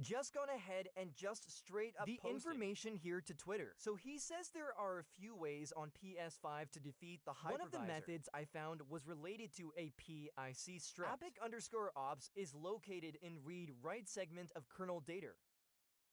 just gone ahead and just straight up posted the information here to Twitter. So he says there are a few ways on PS5 to defeat the hypervisor. One of the methods I found was related to a PIC strut. APIC_ops is located in read-write segment of kernel data.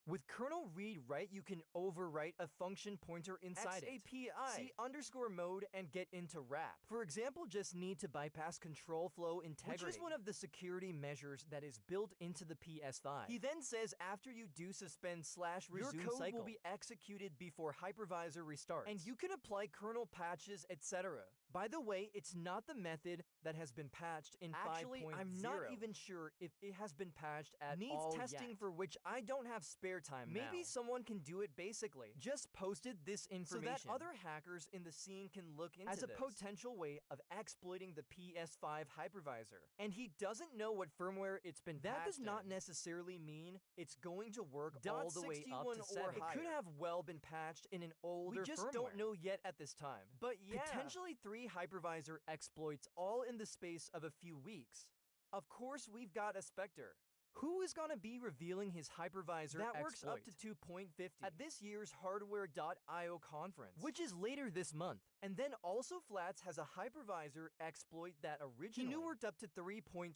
With kernel read-write, you can overwrite a function pointer inside it. XAPI, C_mode, and get into wrap. For example, just need to bypass control flow integrity, which is one of the security measures that is built into the PS5. He then says after you do suspend/resume your code cycle will be executed before hypervisor restarts, and you can apply kernel patches, etc. By the way, it's not the method that has been patched in 5.0. Actually, I'm not even sure if it has been patched at all yet. Needs testing for which I don't have spare time Maybe someone can do it basically. Just posted this information so that other hackers in the scene can look into as a potential way of exploiting the PS5 hypervisor. And he doesn't know what firmware it's been patched in. That does not necessarily mean it's going to work all the way up to 7 or higher. It could have well been patched in an older firmware. We just don't know yet at this time. But yeah, potentially 3 hypervisor exploits all in the space of a few weeks. Of course, we've got a Spectre, who is going to be revealing his hypervisor that works up to 2.50 at this year's Hardware.io conference, which is later this month. And then also Flats has a hypervisor exploit that originally he knew worked up to 3.21,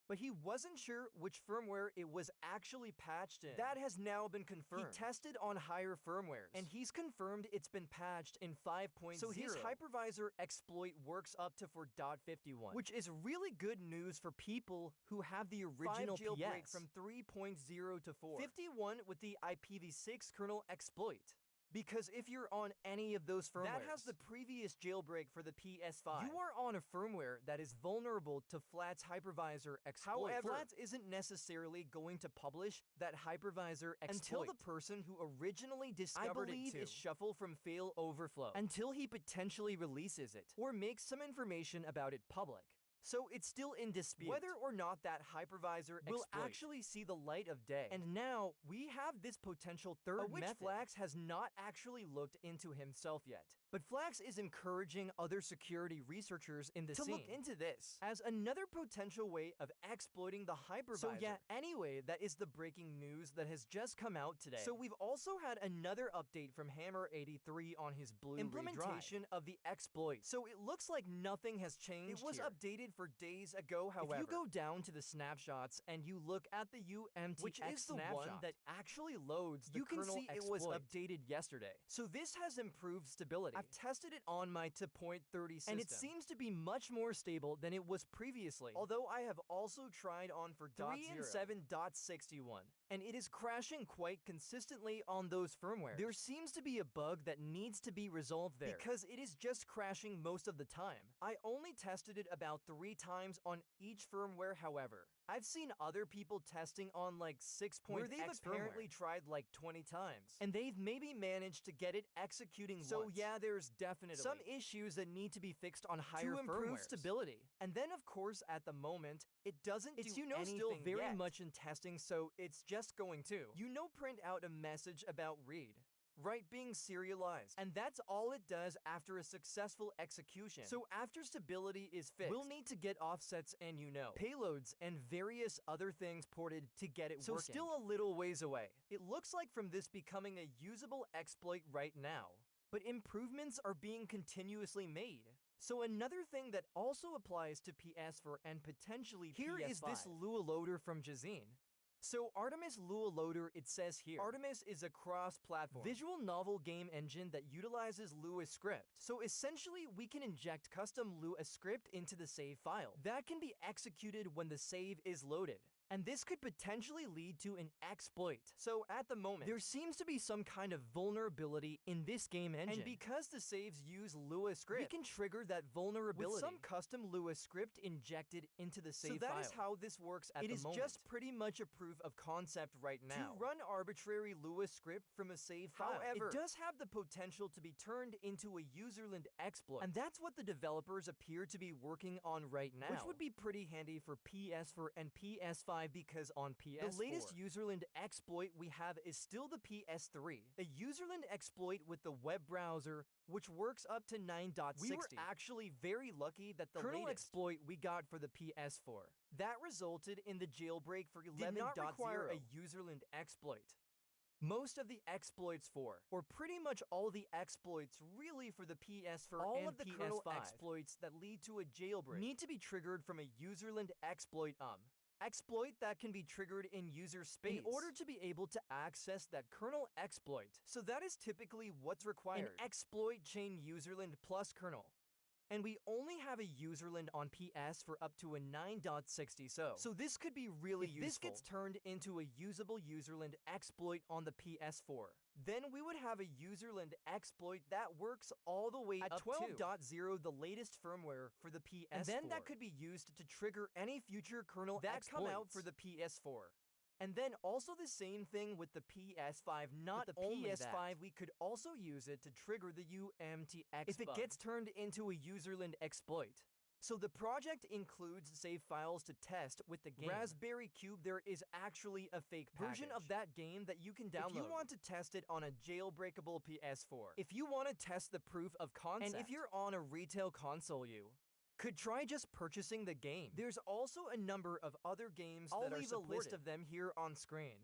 but he wasn't sure which firmware it was actually patched in. That has now been confirmed. He tested on higher firmwares, and he's confirmed it's been patched in 5.0. So his hypervisor exploit works up to 4.51, which is really good news for people who have the original jailbreak from 3.0 to 4. 51 with the IPv6 kernel exploit. Because if you're on any of those firmwares that has the previous jailbreak for the PS5, you are on a firmware that is vulnerable to Flats hypervisor exploit. However, Flats isn't necessarily going to publish that hypervisor exploit until the person who originally discovered it is shuffled from fail overflow, until he potentially releases it or makes some information about it public. So it's still in dispute whether or not that hypervisor will actually see the light of day. And now we have this potential third method, which Flax has not actually looked into himself yet. But Flax is encouraging other security researchers in the scene to look into this as another potential way of exploiting the hypervisor. So yeah, anyway, that is the breaking news that has just come out today. So we've also had another update from Hammer83 on his blue implementation of the exploit. So it looks like nothing has changed. It was updated for days ago, however. If you go down to the snapshots and you look at the UMTX which is the one that actually loads the kernel exploit, you can see it was updated yesterday. So this has improved stability. I've tested it on my 2.30 system, and it seems to be much more stable than it was previously, although I have also tried on for 3 and 7.61. And it is crashing quite consistently on those firmwares. There seems to be a bug that needs to be resolved there, because it is just crashing most of the time. I only tested it about 3 times on each firmware, however. I've seen other people testing on like 6.x where they've apparently tried like 20 times, and they've maybe managed to get it executing so once. Yeah, there's definitely some issues that need to be fixed on higher firmwares to improve stability. And then of course at the moment, it doesn't do anything still very much in testing, so it's just going to, print out a message about read. Right, being serialized. And that's all it does after a successful execution. So after stability is fixed, we'll need to get offsets and payloads and various other things ported to get it working. So still a little ways away. It looks like from this becoming a usable exploit right now, but improvements are being continuously made. So another thing that also applies to PS4 and potentially here PS5. Is this Lua loader from Jazine. So Artemis Lua loader, it says here, Artemis is a cross-platform visual novel game engine that utilizes Lua script. So essentially, we can inject custom Lua script into the save file that can be executed when the save is loaded. And this could potentially lead to an exploit. So at the moment, there seems to be some kind of vulnerability in this game engine. And because the saves use Lua script, we can trigger that vulnerability with some custom Lua script injected into the save file. So that is how this works at the moment. It is just pretty much a proof of concept right now. To run arbitrary Lua script from a save file. However, it does have the potential to be turned into a userland exploit. And that's what the developers appear to be working on right now, which would be pretty handy for PS4 and PS5 PS5 because on PS4, the latest userland exploit we have is still the PS3, a userland exploit with the web browser, which works up to 9.60. We were actually very lucky that the kernel exploit we got for the PS4 that resulted in the jailbreak for 11.0 did not require a userland exploit. Most of the exploits for, or pretty much all the exploits really for the PS4 all and of the PS5 kernel exploits that lead to a jailbreak need to be triggered from a userland exploit exploit that can be triggered in user space in order to be able to access that kernel exploit. So that is typically what's required. An exploit chain userland plus kernel. And we only have a userland on PS for up to a 9.60 so this could be really useful. If this gets turned into a usable userland exploit on the PS4, then we would have a userland exploit that works all the way at 12.0, the latest firmware for the PS4. And then that could be used to trigger any future kernel that come out for the PS4. And then also the same thing with the PS5, not the PS5, we could also use it to trigger the UMTX if it gets turned into a userland exploit. So the project includes save files to test with the game. Raspberry Cube, there is actually a fake version of that game that you can download if you want to test it on a jailbreakable PS4. If you want to test the proof of concept, and if you're on a retail console, you could try just purchasing the game. There's also a number of other games that are supported. I'll leave a list of them here on screen.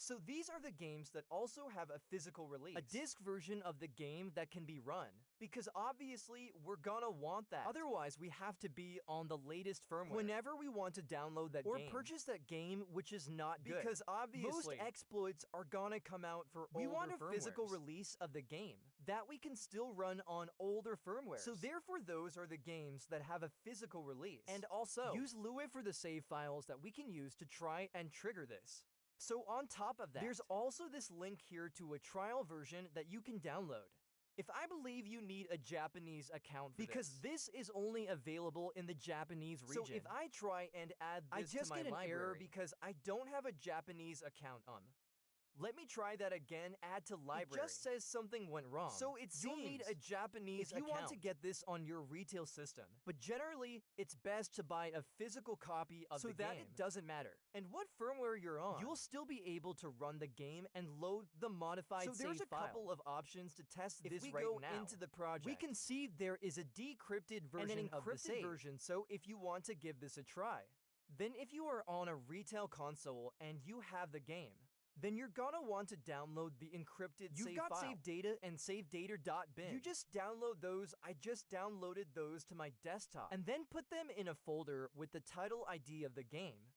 So these are the games that also have a physical release, a disc version of the game that can be run, because obviously we're gonna want that. Otherwise, we have to be on the latest firmware whenever we want to download that game or purchase that game, which is not good. Because obviously, most exploits are gonna come out for older firmwares. We want a physical release of the game that we can still run on older firmware. So therefore, those are the games that have a physical release. And also, use Lua for the save files that we can use to try and trigger this. So on top of that, there's also this link here to a trial version that you can download. If I believe you need a Japanese account for because this is only available in the Japanese region. So if I try and add this to my library, I just get an error because I don't have a Japanese account. Let me try that again, add to library. It just says something went wrong. So it seems you'll need a Japanese account if you want to get this on your retail system. But generally, it's best to buy a physical copy of the game so that it doesn't matter. And what firmware you're on, you'll still be able to run the game and load the modified save file. So there's a couple of options to test this right now. If we go into the project, we can see there is a decrypted version of the save version, so if you want to give this a try. Then if you are on a retail console and you have the game, then you're gonna want to download the encrypted save file. You've got save data and save data.bin. You just download those. I just downloaded those to my desktop and then put them in a folder with the title ID of the game,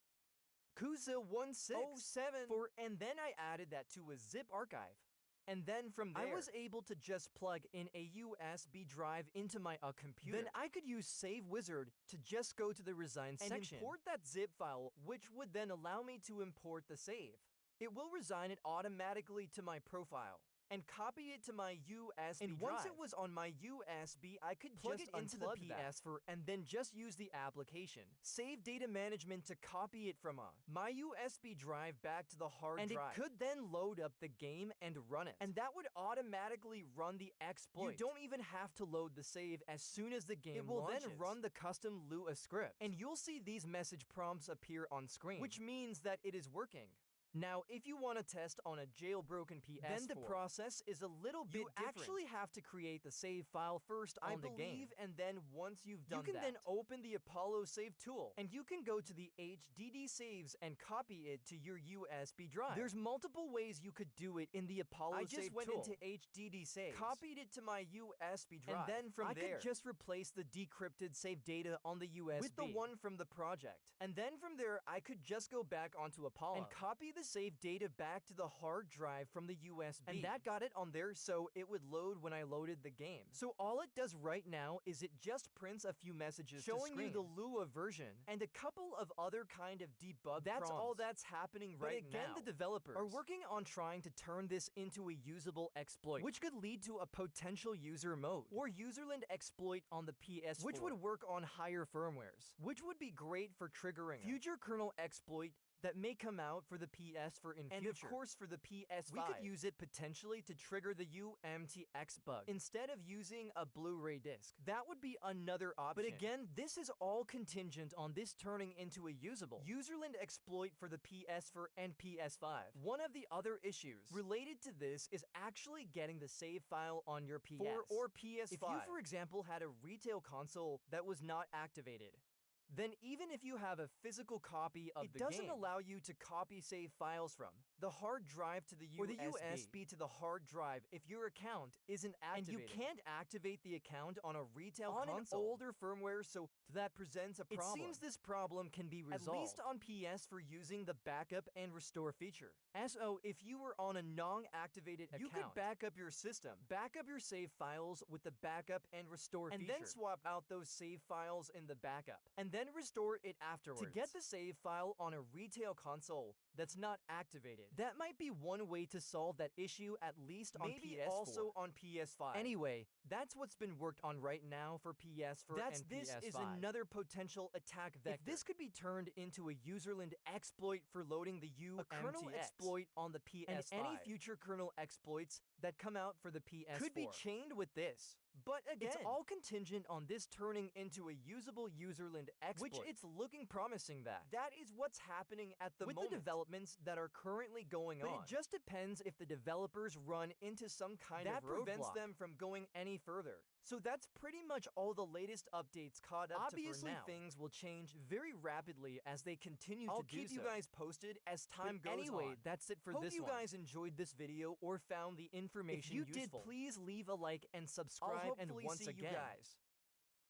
Kuza1607, and then I added that to a zip archive. And then from there, I was able to just plug in a USB drive into my computer. Then I could use Save Wizard to just go to the resign section and import that zip file, which would then allow me to import the save. It will resign it automatically to my profile and copy it to my USB drive. And once it was on my USB, I could plug it into the PS4 and then just use the application Save Data Management to copy it from my USB drive back to the hard drive. And it could then load up the game and run it. And that would automatically run the exploit. You don't even have to load the save as soon as the game launches. It will then run the custom Lua script. And you'll see these message prompts appear on screen, which means that it is working. Now, if you want to test on a jailbroken PS4, then the process is a little bit different. You actually have to create the save file first on the game, and then once you've done that, you can then open the Apollo Save tool, and you can go to the HDD saves and copy it to your USB drive. There's multiple ways you could do it in the Apollo Save tool. I just went into HDD saves, copied it to my USB drive, and then from there, I could just replace the decrypted save data on the USB with the one from the project. And then from there, I could just go back onto Apollo and copy the save data back to the hard drive from the USB. And that got it on there so it would load when I loaded the game. So all it does right now is it just prints a few messages showing you the Lua version and a couple of other kind of debug prompts. All that's happening right now. But again, the developers are working on trying to turn this into a usable exploit, which could lead to a potential user mode or userland exploit on the PS4, which would work on higher firmwares, which would be great for triggering future kernel exploit that may come out for the PS4 in future. And of course for the PS5, we could use it potentially to trigger the UMTX bug instead of using a Blu-ray disc. That would be another option. But again, this is all contingent on this turning into a usable userland exploit for the PS4 and PS5. One of the other issues related to this is actually getting the save file on your PS4 or PS5. If you, for example, had a retail console that was not activated, then even if you have a physical copy of the game, it doesn't allow you to copy save files from the hard drive to the USB, or the USB to the hard drive if your account isn't activated. And you can't activate the account on a retail console, an older firmware, so that presents a problem. It seems this problem can be resolved, at least on PS, for using the backup and restore feature. So if you were on a non-activated account, you could back up your system, back up your save files with the backup and restore feature, and then swap out those save files in the backup, and then restore it afterwards. To get the save file on a retail console that's not activated, that might be one way to solve that issue, at least on PS4. Maybe also on PS5. Anyway, that's what's been worked on right now for PS4 and PS5. This is another potential attack vector. If this could be turned into a userland exploit for loading the UMTX, a kernel exploit on the PS5, and any future kernel exploits that come out for the PS4 could be chained with this. But again, it's all contingent on this turning into a usable userland exploit, which it's looking promising that. That is what's happening at the moment with the developments that are currently going on. But it just depends if the developers run into some kind of roadblock that prevents them from going any further. So that's pretty much all the latest updates caught up to for now. Obviously, things will change very rapidly as they continue to do so. I'll keep you guys posted as time goes on. Anyway, that's it for this one. Hope you guys enjoyed this video or found the information useful. If you did, please leave a like and subscribe. And once again,